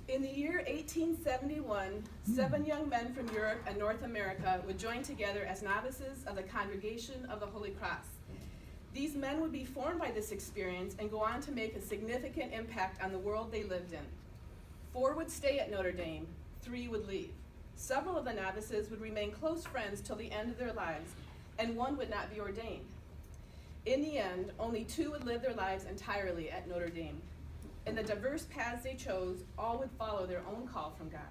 In the year 1871, 7 young men from Europe and North America would join together as novices of the Congregation of the Holy Cross. These men would be formed by this experience and go on to make a significant impact on the world they lived in. 4 would stay at Notre Dame, 3 would leave. Several of the novices would remain close friends till the end of their lives, and 1 would not be ordained. In the end, only 2 would live their lives entirely at Notre Dame. In the diverse paths they chose, all would follow their own call from God.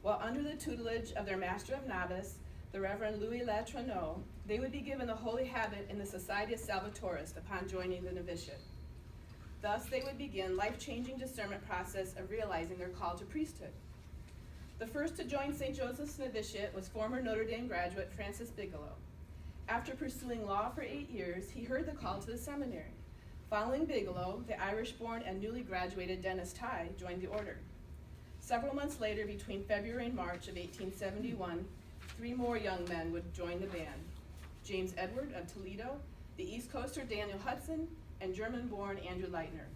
While under the tutelage of their master of novice, the Reverend Louis Latreneau, they would be given the holy habit in the Society of Salvatorists upon joining the novitiate. Thus, they would begin life-changing discernment process of realizing their call to priesthood. The first to join St. Joseph's Novitiate was former Notre Dame graduate Francis Bigelow. After pursuing law for 8 years, he heard the call to the seminary. Following Bigelow, the Irish-born and newly graduated Dennis Tye joined the order. Several months later, between February and March of 1871, 3 more young men would join the band: James Edward of Toledo, the East Coaster Daniel Hudson, and German-born Andrew Leitner.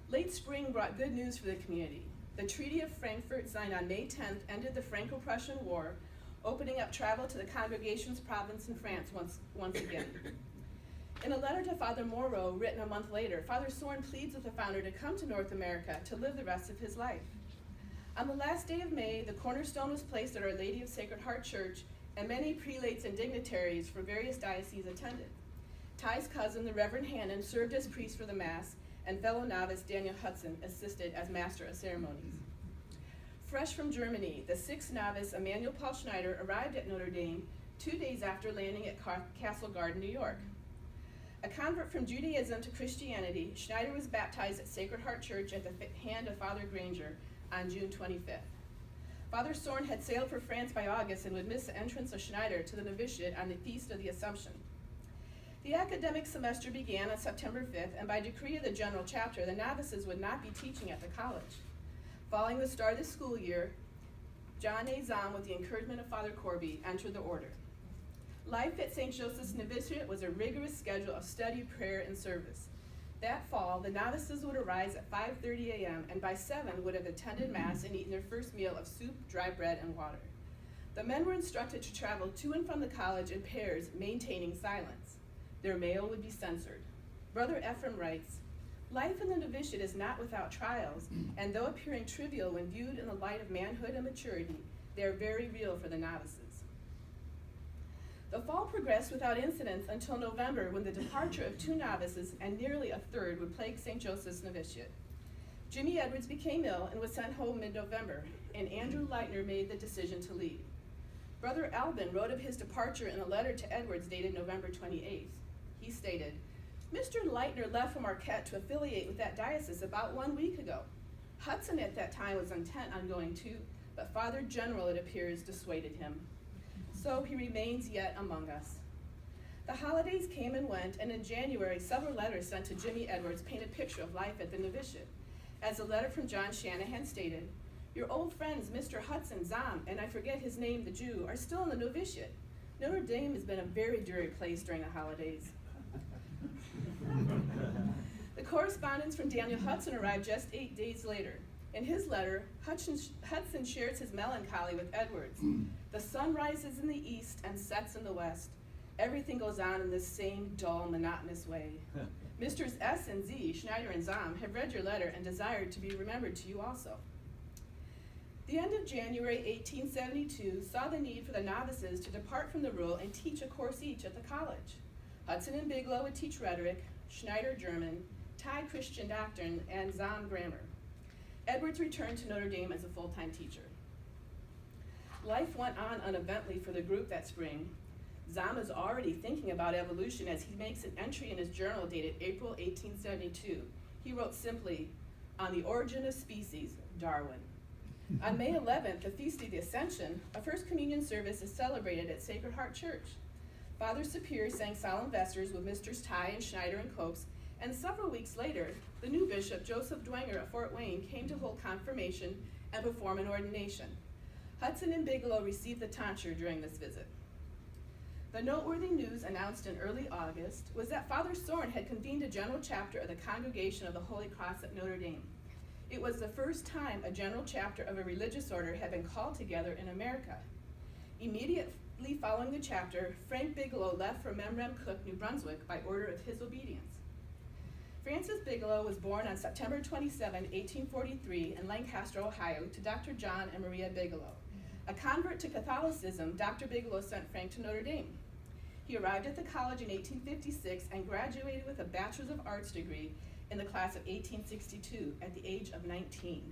Late spring brought good news for the community. The Treaty of Frankfurt, signed on May 10th, ended the Franco-Prussian War, opening up travel to the congregation's province in France once again. In a letter to Father Moreau, written a month later, Father Sorn pleads with the founder to come to North America to live the rest of his life. On the last day of May, the cornerstone was placed at Our Lady of Sacred Heart Church, and many prelates and dignitaries from various dioceses attended. Ty's cousin, the Reverend Hannon, served as priest for the Mass, and fellow novice Daniel Hudson assisted as master of ceremonies. Fresh from Germany, the 6th novice Emanuel Paul Schneider arrived at Notre Dame 2 days after landing at Castle Garden, New York. A convert from Judaism to Christianity, Schneider was baptized at Sacred Heart Church at the hand of Father Granger on June 25th. Father Sorn had sailed for France by August and would miss the entrance of Schneider to the novitiate on the Feast of the Assumption. The academic semester began on September 5th, and by decree of the General Chapter, the novices would not be teaching at the college. Following the start of the school year, John A. Zahn, with the encouragement of Father Corby, entered the order. Life at St. Joseph's Novitiate was a rigorous schedule of study, prayer, and service. That fall, the novices would arise at 5:30 a.m. and by 7 would have attended Mass and eaten their first meal of soup, dry bread, and water. The men were instructed to travel to and from the college in pairs, maintaining silence. Their mail would be censored. Brother Ephraim writes, "Life in the novitiate is not without trials, and though appearing trivial when viewed in the light of manhood and maturity, they are very real for the novices." The fall progressed without incidents until November, when the departure of 2 novices and nearly a third would plague St. Joseph's Novitiate. Jimmy Edwards became ill and was sent home mid-November, and Andrew Leitner made the decision to leave. Brother Albin wrote of his departure in a letter to Edwards dated November 28th. He stated, "Mr. Leitner left for Marquette to affiliate with that diocese about 1 week ago. Hudson at that time was intent on going too, but Father General, it appears, dissuaded him. So he remains yet among us." The holidays came and went, and in January, several letters sent to Jimmy Edwards paint a picture of life at the novitiate. As a letter from John Shanahan stated, "Your old friends, Mr. Hudson, Zam, and I forget his name, the Jew, are still in the novitiate. Notre Dame has been a very dreary place during the holidays." The correspondence from Daniel Hudson arrived just 8 days later. In his letter, Hudson shares his melancholy with Edwards. "The sun rises in the east and sets in the west. Everything goes on in this same dull, monotonous way. Misters S. and Z, Schneider and Zam, have read your letter and desired to be remembered to you also." The end of January 1872 saw the need for the novices to depart from the rule and teach a course each at the college. Hudson and Bigelow would teach rhetoric, Schneider German, Tye Christian doctrine, and Zam grammar. Edwards returned to Notre Dame as a full-time teacher. Life went on uneventfully for the group that spring. Zam is already thinking about evolution as he makes an entry in his journal dated April 1872. He wrote simply, "On the origin of species, Darwin." On May 11th, the Feast of the Ascension, a First Communion service is celebrated at Sacred Heart Church. Father Superior sang solemn vesters with Misters Tye and Schneider and Copes, and several weeks later, the new bishop, Joseph Dwenger of Fort Wayne, came to hold confirmation and perform an ordination. Hudson and Bigelow received the tonsure during this visit. The noteworthy news announced in early August was that Father Soren had convened a general chapter of the Congregation of the Holy Cross at Notre Dame. It was the first time a general chapter of a religious order had been called together in America. Immediately following the chapter, Frank Bigelow left for Memramcook, New Brunswick by order of his obedience. Francis Bigelow was born on September 27, 1843 in Lancaster, Ohio, to Dr. John and Maria Bigelow. A convert to Catholicism, Dr. Bigelow sent Frank to Notre Dame. He arrived at the college in 1856 and graduated with a Bachelor of Arts degree in the class of 1862 at the age of 19.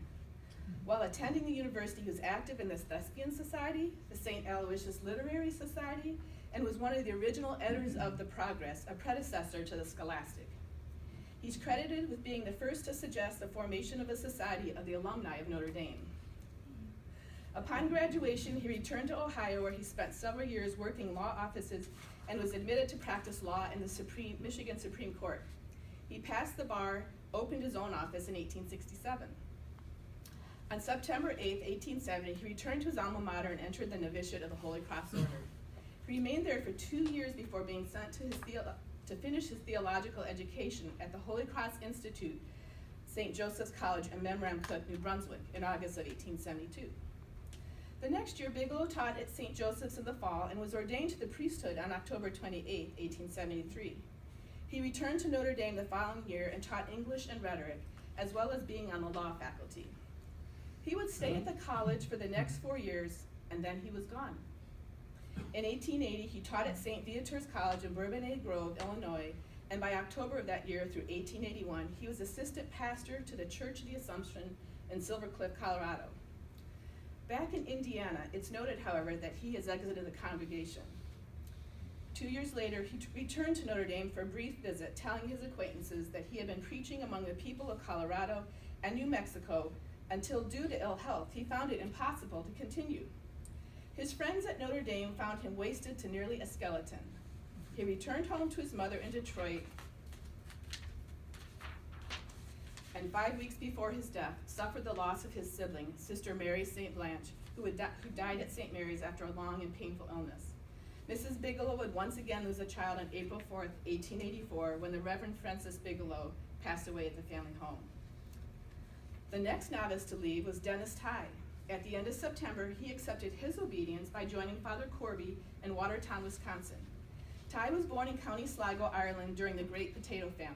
While attending the university, he was active in the Thespian Society, the St. Aloysius Literary Society, and was one of the original editors of The Progress, a predecessor to the Scholastic. He's credited with being the first to suggest the formation of a society of the alumni of Notre Dame. Upon graduation, he returned to Ohio, where he spent several years working law offices and was admitted to practice law in the Michigan Supreme Court. He passed the bar, opened his own office in 1867. On September 8, 1870, he returned to his alma mater and entered the Novitiate of the Holy Cross Order. He remained there for 2 years before being sent to finish his theological education at the Holy Cross Institute, St. Joseph's College in Memramcook, New Brunswick, in August of 1872. The next year, Bigelow taught at St. Joseph's in the fall and was ordained to the priesthood on October 28, 1873. He returned to Notre Dame the following year and taught English and rhetoric, as well as being on the law faculty. He would stay at the college for the next 4 years, and then he was gone. In 1880, he taught at St. Viator's College in Bourbonnais Grove, Illinois, and by October of that year through 1881, he was assistant pastor to the Church of the Assumption in Silver Cliff, Colorado. Back in Indiana, it's noted, however, that he has exited the congregation. 2 years later, he returned to Notre Dame for a brief visit, telling his acquaintances that he had been preaching among the people of Colorado and New Mexico until, due to ill health, he found it impossible to continue. His friends at Notre Dame found him wasted to nearly a skeleton. He returned home to his mother in Detroit, and 5 weeks before his death, suffered the loss of his sibling, Sister Mary St. Blanche, who died at St. Mary's after a long and painful illness. Mrs. Bigelow would once again lose a child on April 4, 1884, when the Reverend Francis Bigelow passed away at the family home. The next novice to leave was Dennis Tye. At the end of September, he accepted his obedience by joining Father Corby in Watertown, Wisconsin. Tye was born in County Sligo, Ireland during the Great Potato Famine.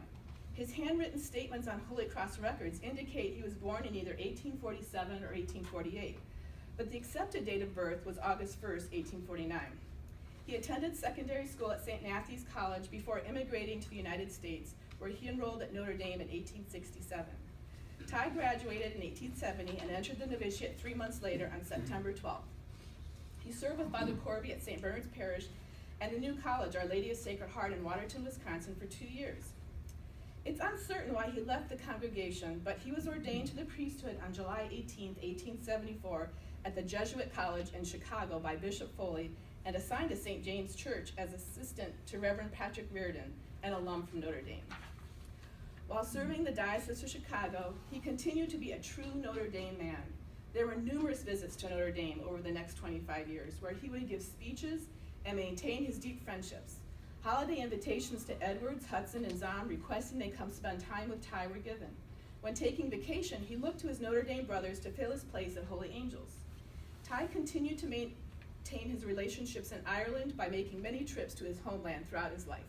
His handwritten statements on Holy Cross records indicate he was born in either 1847 or 1848, but the accepted date of birth was August 1, 1849. He attended secondary school at St. Matthew's College before immigrating to the United States, where he enrolled at Notre Dame in 1867. Tye graduated in 1870 and entered the novitiate 3 months later on September 12th. He served with Father Corby at St. Bernard's Parish and the new college, Our Lady of Sacred Heart in Watertown, Wisconsin, for 2 years. It's uncertain why he left the congregation, but he was ordained to the priesthood on July 18, 1874, at the Jesuit College in Chicago by Bishop Foley, and assigned to St. James Church as assistant to Reverend Patrick Reardon, an alum from Notre Dame. While serving the Diocese of Chicago, he continued to be a true Notre Dame man. There were numerous visits to Notre Dame over the next 25 years, where he would give speeches and maintain his deep friendships. Holiday invitations to Edwards, Hudson, and Zahn requesting they come spend time with Tye were given. When taking vacation, he looked to his Notre Dame brothers to fill his place at Holy Angels. Tye continued to maintain his relationships in Ireland by making many trips to his homeland throughout his life.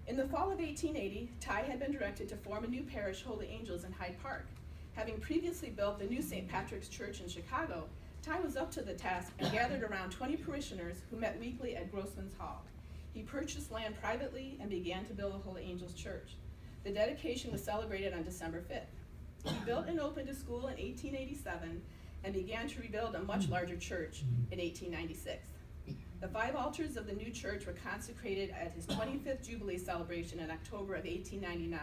In the fall of 1880, Tye had been directed to form a new parish, Holy Angels, in Hyde Park. Having previously built the new St. Patrick's Church in Chicago, Tye was up to the task and gathered around 20 parishioners who met weekly at Grossman's Hall. He purchased land privately and began to build the Holy Angels Church. The dedication was celebrated on December 5th. He built and opened a school in 1887 and began to rebuild a much larger church in 1896. The 5 altars of the new church were consecrated at his 25th Jubilee celebration in October of 1899.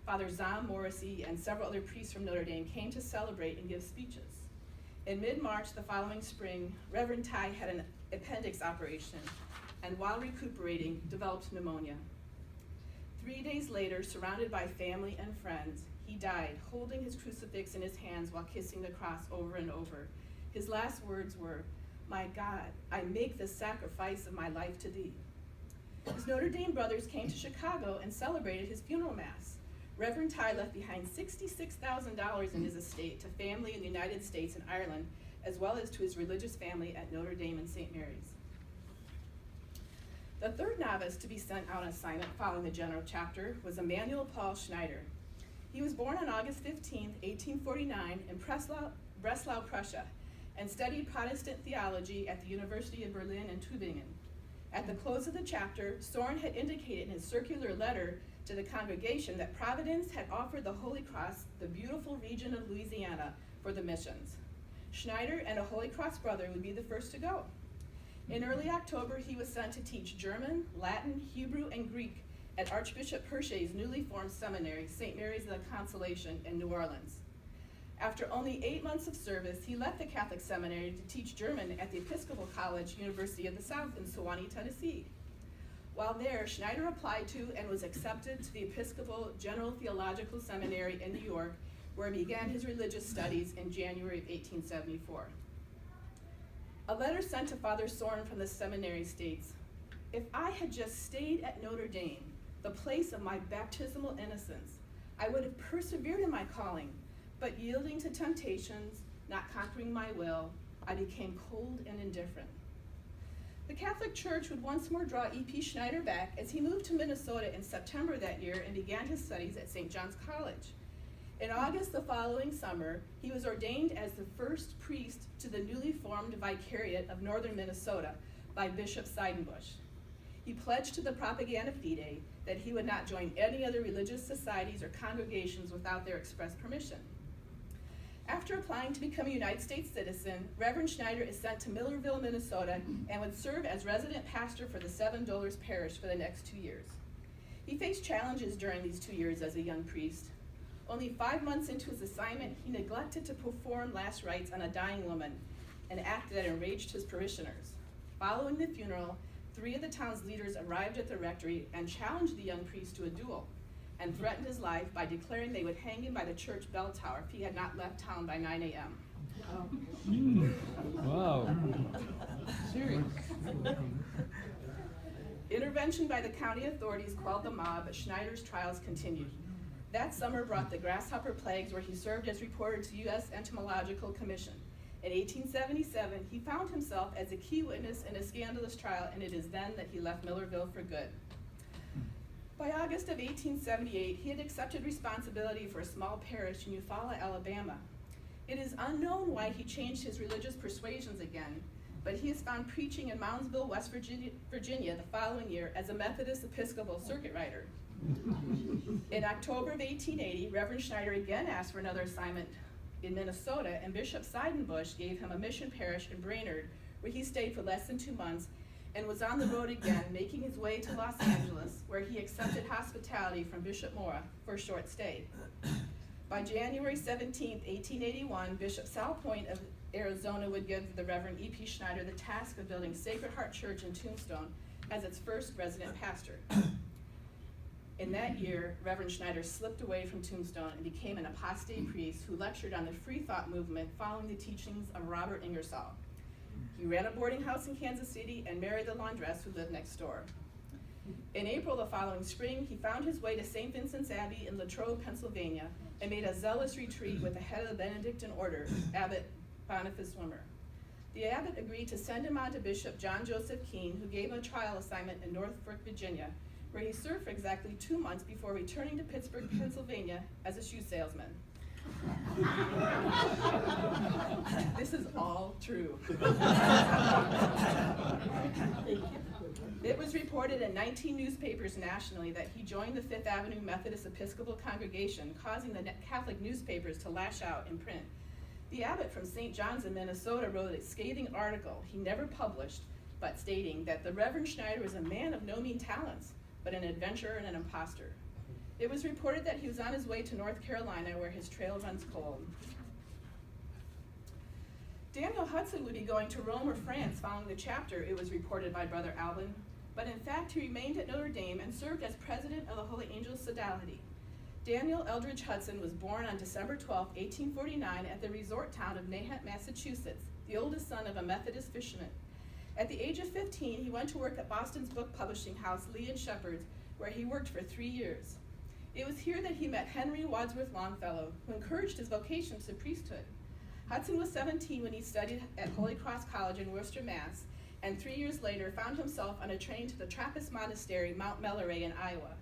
Father Zahn Morrissey and several other priests from Notre Dame came to celebrate and give speeches. In mid-March the following spring, Reverend Tye had an appendix operation and while recuperating, developed pneumonia. 3 days later, surrounded by family and friends, he died, holding his crucifix in his hands while kissing the cross over and over. His last words were, my God, I make the sacrifice of my life to thee." His Notre Dame brothers came to Chicago and celebrated his funeral mass. Reverend Ty left behind $66,000 in his estate to family in the United States and Ireland, as well as to his religious family at Notre Dame and St. Mary's. The third novice to be sent out on assignment following the general chapter was Emanuel Paul Schneider. He was born on August 15, 1849 in Breslau, Prussia, and studied Protestant theology at the University of Berlin and Tübingen. At the close of the chapter, Soren had indicated in his circular letter to the congregation that Providence had offered the Holy Cross the beautiful region of Louisiana for the missions. Schneider and a Holy Cross brother would be the first to go. In early October, he was sent to teach German, Latin, Hebrew, and Greek at Archbishop Perchet's newly formed seminary, St. Mary's of the Consolation in New Orleans. After only 8 months of service, he left the Catholic seminary to teach German at the Episcopal College, University of the South in Sewanee, Tennessee. While there, Schneider applied to and was accepted to the Episcopal General Theological Seminary in New York, where he began his religious studies in January of 1874. A letter sent to Father Soren from the seminary states, "If I had just stayed at Notre Dame, the place of my baptismal innocence, I would have persevered in my calling, but yielding to temptations, not conquering my will, I became cold and indifferent." The Catholic Church would once more draw E.P. Schneider back as he moved to Minnesota in September that year and began his studies at St. John's College. In August the following summer, he was ordained as the first priest to the newly formed Vicariate of Northern Minnesota by Bishop Seidenbush. He pledged to the Propaganda Fide that he would not join any other religious societies or congregations without their express permission. After applying to become a United States citizen, Reverend Schneider is sent to Millerville, Minnesota, and would serve as resident pastor for the Seven Dolours Parish for the next 2 years. He faced challenges during these 2 years as a young priest. Only 5 months into his assignment, he neglected to perform last rites on a dying woman, an act that enraged his parishioners. Following the funeral, 3 of the town's leaders arrived at the rectory and challenged the young priest to a duel, and threatened his life by declaring they would hang him by the church bell tower if he had not left town by 9 a.m. Wow. Serious. Intervention by the county authorities quelled the mob, but Schneider's trials continued. That summer brought the grasshopper plagues, where he served as reporter to U.S. Entomological Commission. In 1877, he found himself as a key witness in a scandalous trial, and it is then that he left Millerville for good. By August of 1878, he had accepted responsibility for a small parish in Eufaula, Alabama. It is unknown why he changed his religious persuasions again, but he is found preaching in Moundsville, West Virginia the following year as a Methodist Episcopal circuit rider. In October of 1880, Reverend Schneider again asked for another assignment in Minnesota, and Bishop Seidenbush gave him a mission parish in Brainerd, where he stayed for less than 2 months and was on the road again, making his way to Los Angeles, where he accepted hospitality from Bishop Mora for a short stay. By January 17, 1881, Bishop Salpointe of Arizona would give the Reverend E.P. Schneider the task of building Sacred Heart Church in Tombstone as its first resident pastor. In that year, Reverend Schneider slipped away from Tombstone and became an apostate priest who lectured on the free thought movement following the teachings of Robert Ingersoll. He ran a boarding house in Kansas City and married the laundress who lived next door. In April the following spring, he found his way to St. Vincent's Abbey in Latrobe, Pennsylvania, and made a zealous retreat with the head of the Benedictine order, Abbot Boniface Swimmer. The abbot agreed to send him on to Bishop John Joseph Keene, who gave him a trial assignment in Norfolk, Virginia, where he served for exactly 2 months before returning to Pittsburgh, Pennsylvania as a shoe salesman. This is all true. It was reported in 19 newspapers nationally that he joined the Fifth Avenue Methodist Episcopal Congregation, causing the Catholic newspapers to lash out in print. The abbot from St. John's in Minnesota wrote a scathing article he never published, but stating that the Reverend Schneider was a man of no mean talents, but an adventurer and an imposter. It was reported that he was on his way to North Carolina, where his trail runs cold. Daniel Hudson would be going to Rome or France following the chapter, it was reported by Brother Alvin, but in fact he remained at Notre Dame and served as president of the Holy Angels Sodality. Daniel Eldridge Hudson was born on December 12, 1849 at the resort town of Nahant, Massachusetts, the oldest son of a Methodist fisherman. At the age of 15, he went to work at Boston's book publishing house, Lee & Shepherd's, where he worked for 3 years. It was here that he met Henry Wadsworth Longfellow, who encouraged his vocation to priesthood. Hudson was 17 when he studied at Holy Cross College in Worcester, Mass., and 3 years later found himself on a train to the Trappist monastery, Mount Melleray in Iowa.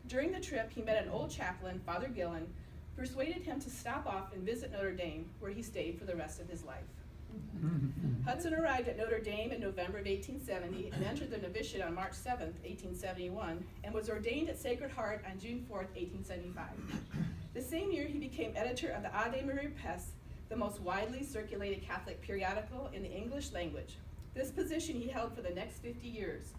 During the trip, he met an old chaplain, Father Gillen, who persuaded him to stop off and visit Notre Dame, where he stayed for the rest of his life. Hudson arrived at Notre Dame in November of 1870 and entered the novitiate on March 7, 1871, and was ordained at Sacred Heart on June 4, 1875. The same year, he became editor of the Ave Maria Press, the most widely circulated Catholic periodical in the English language. This position he held for the next 50 years,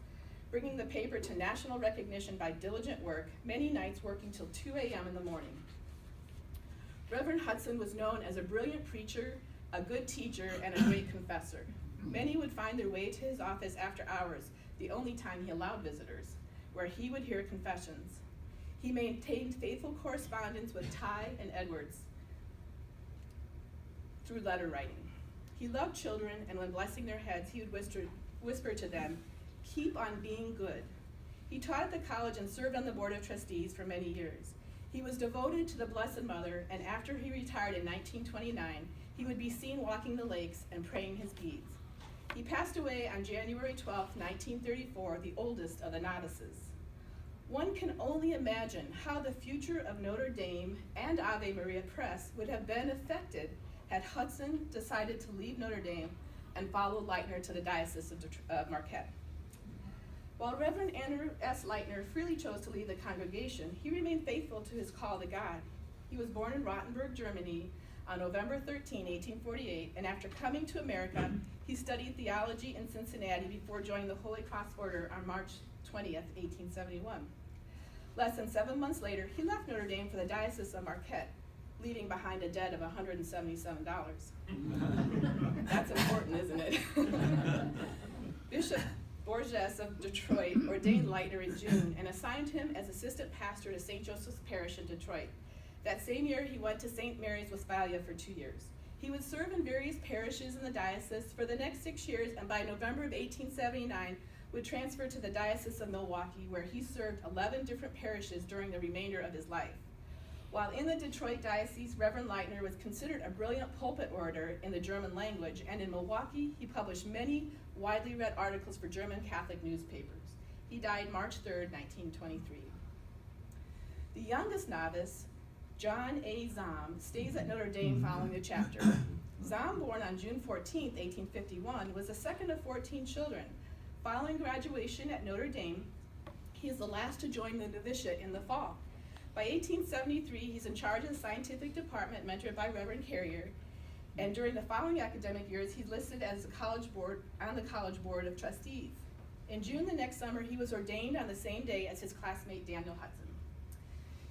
bringing the paper to national recognition by diligent work, many nights working till 2 a.m. in the morning. Reverend Hudson was known as a brilliant preacher, a good teacher, and a great confessor. Many would find their way to his office after hours, the only time he allowed visitors, where he would hear confessions. He maintained faithful correspondence with Ty and Edwards through letter writing. He loved children, and when blessing their heads, he would whisper to them, "Keep on being good." He taught at the college and served on the board of trustees for many years. He was devoted to the Blessed Mother, and after he retired in 1929, he would be seen walking the lakes and praying his beads. He passed away on January 12, 1934, the oldest of the novices. One can only imagine how the future of Notre Dame and Ave Maria Press would have been affected had Hudson decided to leave Notre Dame and follow Lightner to the Diocese of Marquette. While Reverend Andrew S. Lightner freely chose to leave the congregation, he remained faithful to his call to God. He was born in Rottenburg, Germany, on November 13, 1848, and after coming to America, he studied theology in Cincinnati before joining the Holy Cross Order on March 20th, 1871. Less than 7 months later, he left Notre Dame for the Diocese of Marquette, leaving behind a debt of $177. That's important, isn't it? Bishop Borges of Detroit ordained Lightner in June and assigned him as assistant pastor to St. Joseph's Parish in Detroit. That same year, he went to St. Mary's, Westphalia for 2 years. He would serve in various parishes in the diocese for the next 6 years, and by November of 1879, would transfer to the Diocese of Milwaukee, where he served 11 different parishes during the remainder of his life. While in the Detroit Diocese, Reverend Lightner was considered a brilliant pulpit orator in the German language, and in Milwaukee, he published many widely read articles for German Catholic newspapers. He died March 3, 1923. The youngest novice, John A. Zahm, stays at Notre Dame following the chapter. Zahm, born on June 14, 1851, was the second of 14 children. Following graduation at Notre Dame, he is the last to join the novitiate in the fall. By 1873, he's in charge of the scientific department, mentored by Reverend Carrier, and during the following academic years, he's listed as on the college board of trustees. In June the next summer, he was ordained on the same day as his classmate Daniel Hudson.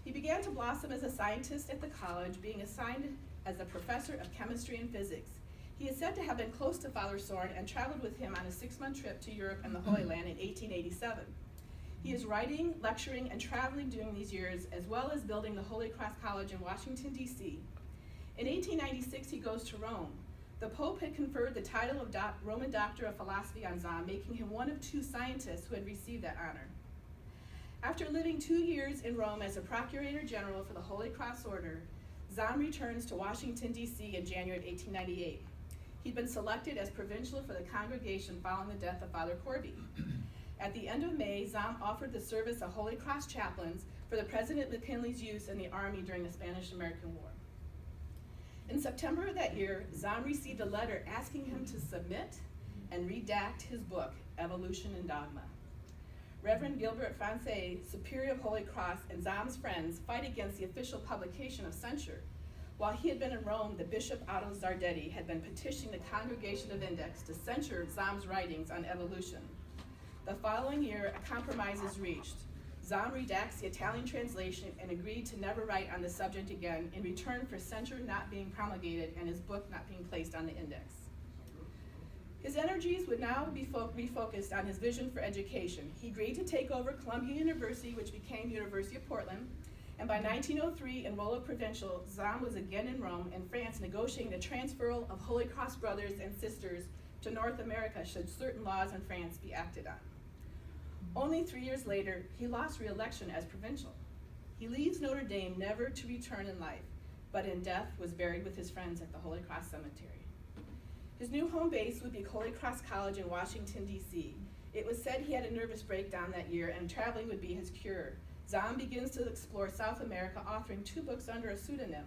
He began to blossom as a scientist at the college, being assigned as a professor of chemistry and physics. He is said to have been close to Father Soren and traveled with him on a 6-month trip to Europe and the Holy Land in 1887. He is writing, lecturing, and traveling during these years, as well as building the Holy Cross College in Washington, D.C. In 1896, he goes to Rome. The Pope had conferred the title of Roman Doctor of Philosophy on Zahm, making him one of 2 scientists who had received that honor. After living 2 years in Rome as a Procurator General for the Holy Cross Order, Zahm returns to Washington, D.C. in January of 1898. He'd been selected as provincial for the congregation following the death of Father Corby. At the end of May, Zahm offered the service of Holy Cross chaplains for the President McKinley's use in the Army during the Spanish-American War. In September of that year, Zahm received a letter asking him to submit and redact his book, Evolution and Dogma. Reverend Gilbert Francais, Superior of Holy Cross, and Zahm's friends fight against the official publication of censure. While he had been in Rome, the Bishop Otto Zardetti had been petitioning the Congregation of Index to censure Zahm's writings on evolution. The following year, a compromise is reached. Zahm redacts the Italian translation and agreed to never write on the subject again in return for censure not being promulgated and his book not being placed on the index. His energies would now be refocused on his vision for education. He agreed to take over Columbia University, which became University of Portland, And by 1903, in Rolo Provincial, Zam was again in Rome and France negotiating the transferal of Holy Cross brothers and sisters to North America should certain laws in France be acted on. Only 3 years later, he lost re-election as provincial. He leaves Notre Dame never to return in life, but in death was buried with his friends at the Holy Cross Cemetery. His new home base would be Holy Cross College in Washington, D.C. It was said he had a nervous breakdown that year and traveling would be his cure. Zam begins to explore South America, authoring 2 books under a pseudonym.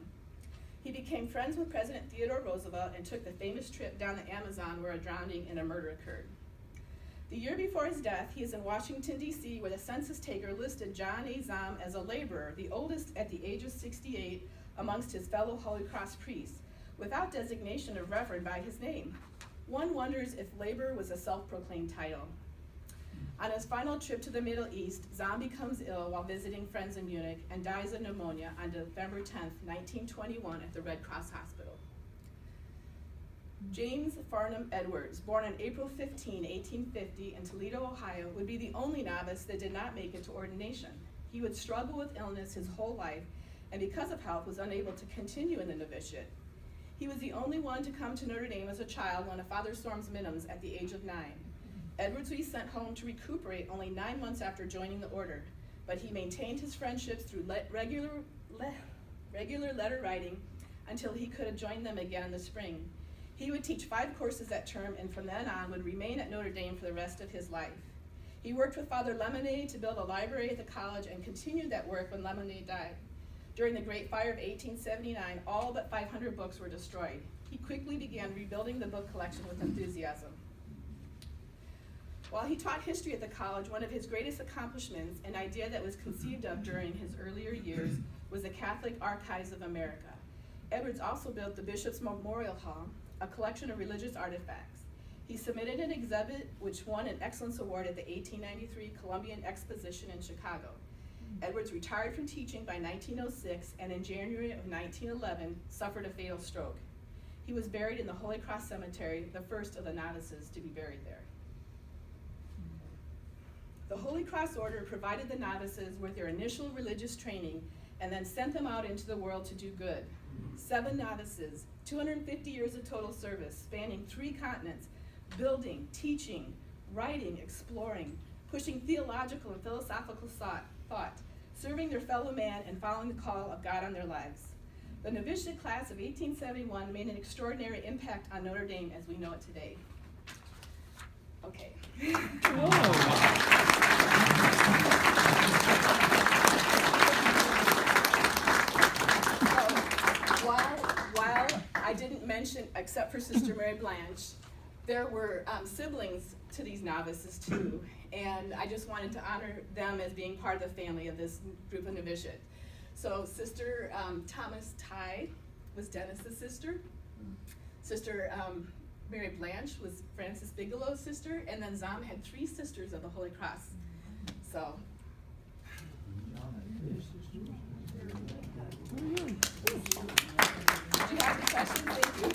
He became friends with President Theodore Roosevelt and took the famous trip down the Amazon where a drowning and a murder occurred. The year before his death, he is in Washington, D.C., where the census taker listed John A. Zam as a laborer, the oldest at the age of 68 amongst his fellow Holy Cross priests, without designation of reverend by his name. One wonders if laborer was a self-proclaimed title. On his final trip to the Middle East, Zam becomes ill while visiting friends in Munich and dies of pneumonia on November 10, 1921 at the Red Cross Hospital. James Farnham Edwards, born on April 15, 1850 in Toledo, Ohio, would be the only novice that did not make it to ordination. He would struggle with illness his whole life and because of health was unable to continue in the novitiate. He was the only one to come to Notre Dame as a child, one of Father Storm's minims at the age of 9. Edwards was sent home to recuperate only 9 months after joining the order, but he maintained his friendships through regular letter writing until he could have joined them again in the spring. He would teach 5 courses that term and from then on would remain at Notre Dame for the rest of his life. He worked with Father Lemonade to build a library at the college and continued that work when Lemonade died. During the Great Fire of 1879, all but 500 books were destroyed. He quickly began rebuilding the book collection with enthusiasm. While he taught history at the college, one of his greatest accomplishments, an idea that was conceived of during his earlier years, was the Catholic Archives of America. Edwards also built the Bishop's Memorial Hall, a collection of religious artifacts. He submitted an exhibit which won an Excellence Award at the 1893 Columbian Exposition in Chicago. Edwards retired from teaching by 1906 and in January of 1911 suffered a fatal stroke. He was buried in the Holy Cross Cemetery, the first of the novices to be buried there. The Holy Cross Order provided the novices with their initial religious training and then sent them out into the world to do good. 7 novices, 250 years of total service, spanning 3 continents, building, teaching, writing, exploring, pushing theological and philosophical thought, serving their fellow man and following the call of God on their lives. The novitiate class of 1871 made an extraordinary impact on Notre Dame as we know it today. Okay. While I didn't mention, except for Sister Mary Blanche, there were siblings to these novices too, and I just wanted to honor them as being part of the family of this group of novitiate. So Sister Thomas Ty was Dennis's sister. Sister Mary Blanche was Francis Bigelow's sister, and then Zam had 3 sisters of the Holy Cross. So. Do you have any questions? Thank you.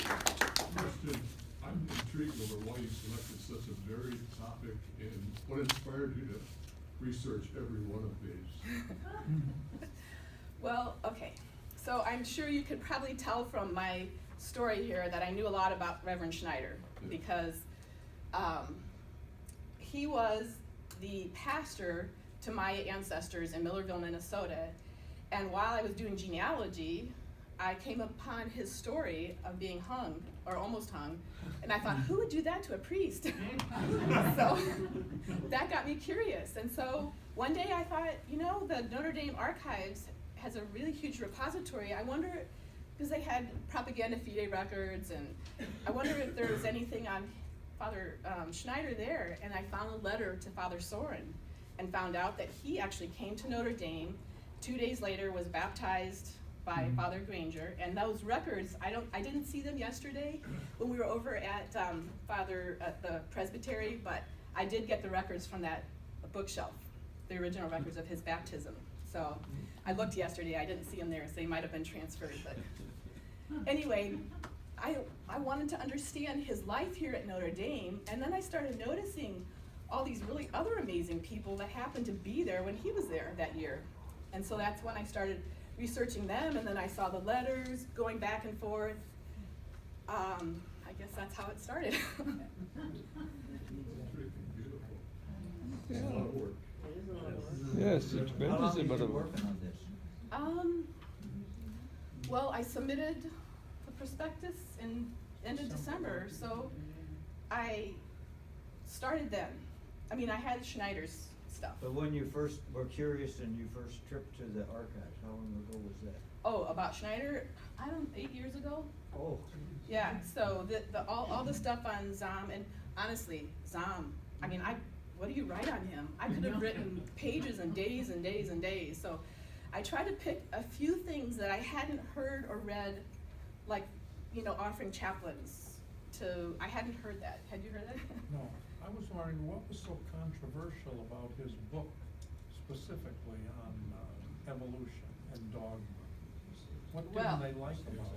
Question. I'm intrigued over why you selected such a varied topic and what inspired you to research every one of these. Well, okay. So I'm sure you could probably tell from my story here that I knew a lot about Reverend Schneider because he was the pastor to my ancestors in Millerville, Minnesota. And while I was doing genealogy, I came upon his story of being hung, or almost hung, and I thought, who would do that to a priest? So that got me curious. And so one day I thought, you know, the Notre Dame Archives has a really huge repository. I wonder, because they had Propaganda Fide records, and I wonder if there was anything on Father Schneider there. And I found a letter to Father Soren and found out that he actually came to Notre Dame. 2 days later was baptized by Father Granger, and those records, I didn't see them yesterday when we were over at the presbytery, but I did get the records from that bookshelf, the original records of his baptism. So I looked yesterday, I didn't see them there, so they might have been transferred. But anyway, I wanted to understand his life here at Notre Dame, and then I started noticing all these really other amazing people that happened to be there when he was there that year. And so that's when I started researching them, and then I saw the letters going back and forth. I guess that's how it started. It's really beautiful. It's a lot of work. Yes, it's How long have you tremendous been amount of work. working on this? Well, I submitted the prospectus in end of December, so I started then. I mean, I had Schneider's stuff. But when you first were curious and you first tripped to the archives, how long ago was that? Oh, about Schneider, 8 years ago. Oh. Yeah, so all the stuff on Zom, and honestly, Zom, I mean, what do you write on him? I could have written pages and days and days and days. So I tried to pick a few things that I hadn't heard or read, like, offering chaplains I hadn't heard that. Had you heard that? No, I was wondering what was so controversial about his book specifically on evolution and dogma? What Well, didn't they like about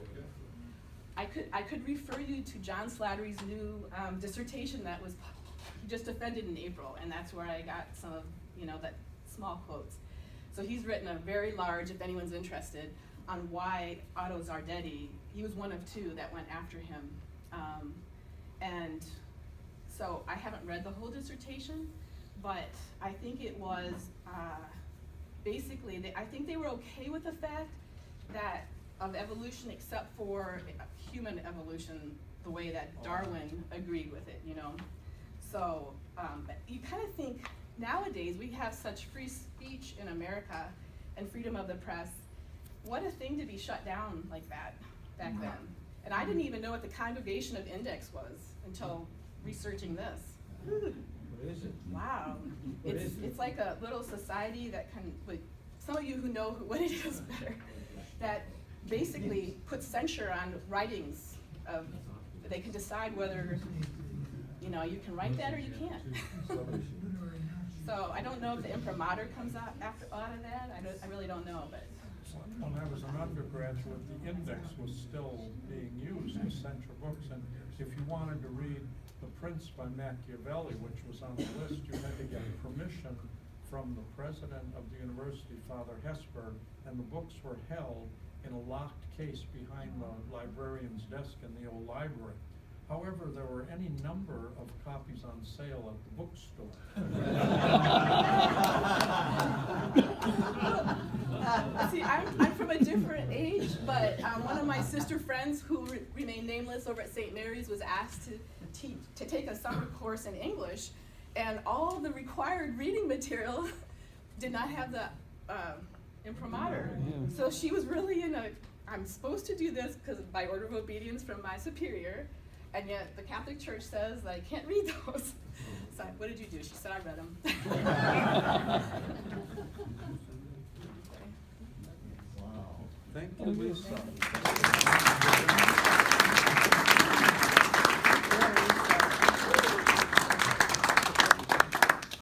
it? I could refer you to John Slattery's new dissertation that was he just defended in April, and that's where I got some of that small quotes. So he's written a very large, if anyone's interested, on why Otto Zardetti, he was one of two that went after him. And so I haven't read the whole dissertation, but I think it was basically, I think they were okay with the fact that of evolution except for human evolution, the way that Darwin agreed with it, So but you kind of think nowadays we have such free speech in America and freedom of the press. What a thing to be shut down like that back then. And I didn't even know what the Congregation of Index was until researching this. What is it? Wow. What is it? It's like a little society that some of you who know what it is better, that basically puts censure on writings of, they can decide whether, you can write that or you can't. So I don't know if the imprimatur comes out of that. I really don't know, but. When I was an undergraduate, the index was still being used to censor books, and if you wanted to read The Prince by Machiavelli, which was on the list, you had to get permission from the president of the university, Father Hesburgh, and the books were held in a locked case behind the librarian's desk in the old library. However, there were any number of copies on sale at the bookstore. See, I'm from a different age, but one of my sister friends who remained nameless over at St. Mary's was asked to take a summer course in English, and all the required reading material did not have the imprimatur. Yeah. So she was really I'm supposed to do this because by order of obedience from my superior, and yet the Catholic Church says that I can't read those. So what did you do? She said I read them. Wow. Thank you, Okay. Lisa.